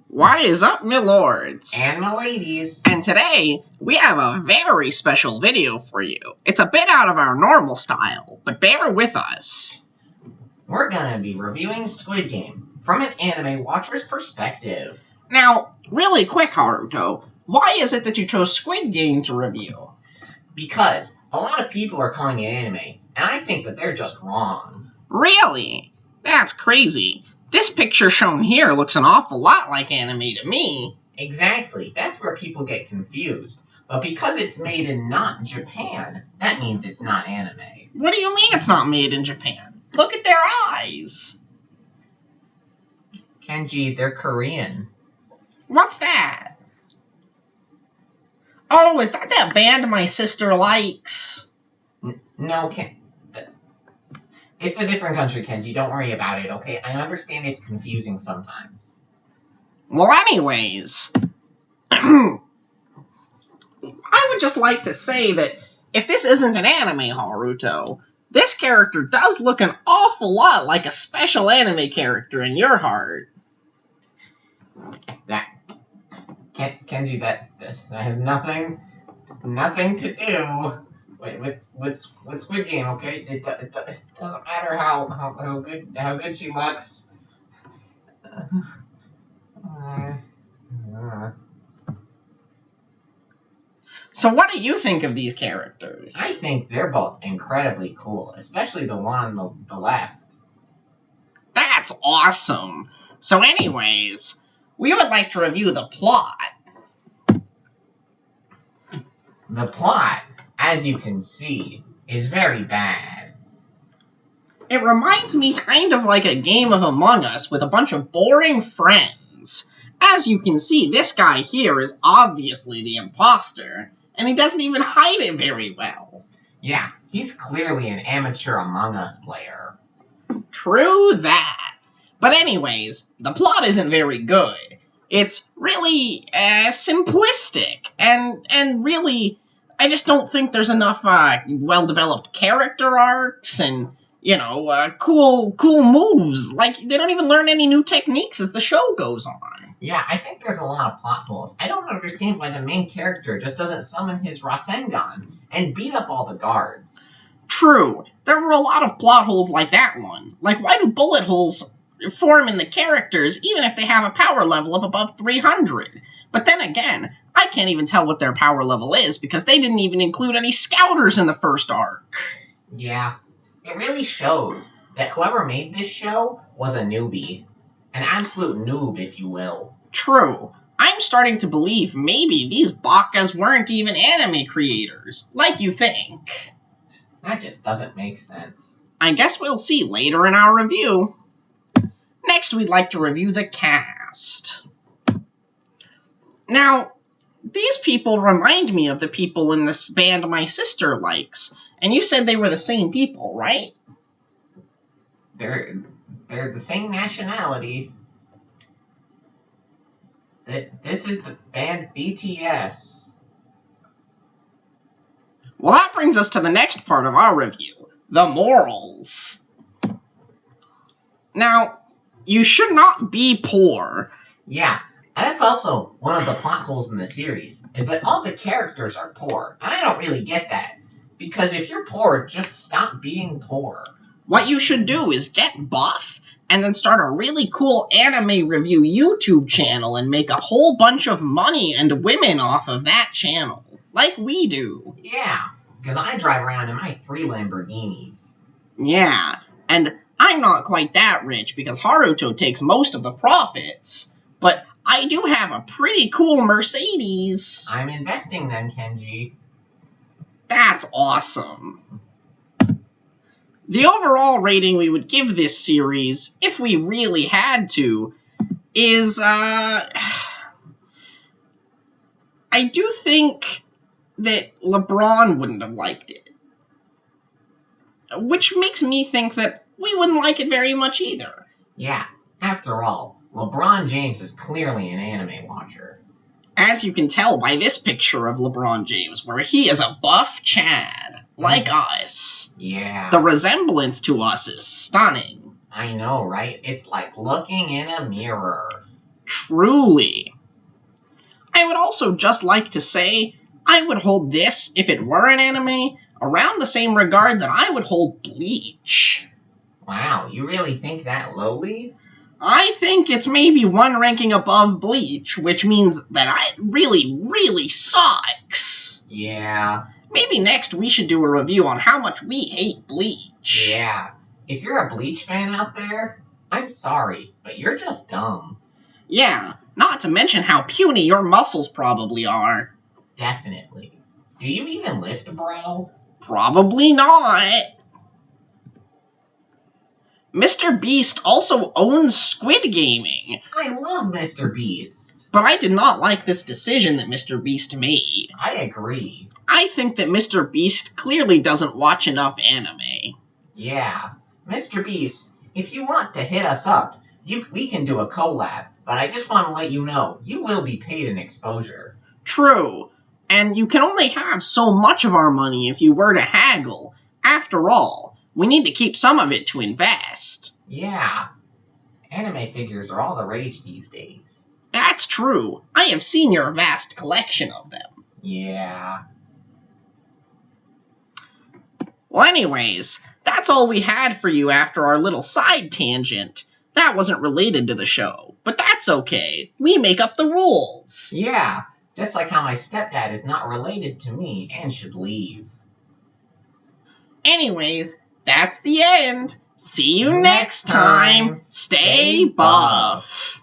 What is up, my lords? And my ladies. And today, we have a very special video for you. It's a bit out of our normal style, but bear with us. We're gonna be reviewing Squid Game from an anime watcher's perspective. Now, really quick, Haruto, why is it that you chose Squid Game to review? Because a lot of people are calling it anime, and I think that they're just wrong. Really? That's crazy. This picture shown here looks an awful lot like anime to me. Exactly, that's where people get confused. But because it's made in not Japan, that means it's not anime. What do you mean it's not made in Japan? Look at their eyes. Kenji, they're Korean. What's that? Oh, is that band my sister likes? No, it's a different country, Kenji. Don't worry about it, okay? I understand it's confusing sometimes. Well, anyways, I would just like to say that if this isn't an anime, Haruto, this character does look an awful lot like a special anime character in your heart. Kenji, that has nothing to do with Squid Game, okay? It doesn't matter how good she looks. So what do you think of these characters? I think they're both incredibly cool, especially the one on the left. That's awesome. So anyways, we would like to review the plot. The plot, as you can see, is very bad. It reminds me kind of like a game of Among Us with a bunch of boring friends. As you can see, this guy here is obviously the imposter, and he doesn't even hide it very well. Yeah, he's clearly an amateur Among Us player. True that. But anyways, the plot isn't very good. It's really simplistic, and really, I just don't think there's enough well-developed character arcs and, cool moves. Like, they don't even learn any new techniques as the show goes on. Yeah, I think there's a lot of plot holes. I don't understand why the main character just doesn't summon his Rasengan and beat up all the guards. True, there were a lot of plot holes like that one. Like, why do bullet holes form in the characters even if they have a power level of above 300? But then again, I can't even tell what their power level is because they didn't even include any scouters in the first arc. Yeah, it really shows that whoever made this show was a newbie. An absolute noob, if you will. True. I'm starting to believe maybe these bakas weren't even anime creators, like you think. That just doesn't make sense. I guess we'll see later in our review. Next, we'd like to review the cast. Now, these people remind me of the people in this band my sister likes, and you said they were the same people, right? They're the same nationality. This is the band BTS. Well, that brings us to the next part of our review, the morals. Now, you should not be poor. Yeah, and that's also one of the plot holes in the series, is that all the characters are poor. And I don't really get that. Because if you're poor, just stop being poor. What you should do is get buff, and then start a really cool anime review YouTube channel and make a whole bunch of money and women off of that channel. Like we do. Yeah, because I drive around in my 3 Lamborghinis. Yeah, and I'm not quite that rich because Haruto takes most of the profits, but I do have a pretty cool Mercedes. I'm investing then, Kenji. That's awesome. The overall rating we would give this series, if we really had to, is, I do think that LeBron wouldn't have liked it. Which makes me think that we wouldn't like it very much either. Yeah, after all, LeBron James is clearly an anime watcher. As you can tell by this picture of LeBron James, where he is a buff Chad, like us. Yeah. The resemblance to us is stunning. I know, right? It's like looking in a mirror. Truly. I would also just like to say, I would hold this, if it were an anime, around the same regard that I would hold Bleach. Wow, you really think that lowly? I think it's maybe one ranking above Bleach, which means that it really, really sucks. Yeah. Maybe next we should do a review on how much we hate Bleach. Yeah. If you're a Bleach fan out there, I'm sorry, but you're just dumb. Yeah, not to mention how puny your muscles probably are. Definitely. Do you even lift, bro? Probably not. Mr. Beast also owns Squid Gaming. I love Mr. Beast. But I did not like this decision that Mr. Beast made. I agree. I think that Mr. Beast clearly doesn't watch enough anime. Yeah. Mr. Beast, if you want to hit us up, we can do a collab, but I just want to let you know, you will be paid an exposure. True. And you can only have so much of our money if you were to haggle. After all, we need to keep some of it to invest. Yeah. Anime figures are all the rage these days. That's true. I have seen your vast collection of them. Yeah. Well, anyways, that's all we had for you after our little side tangent. That wasn't related to the show, but that's okay. We make up the rules. Yeah. Just like how my stepdad is not related to me and should leave. Anyways, that's the end. See you next time. Stay buff.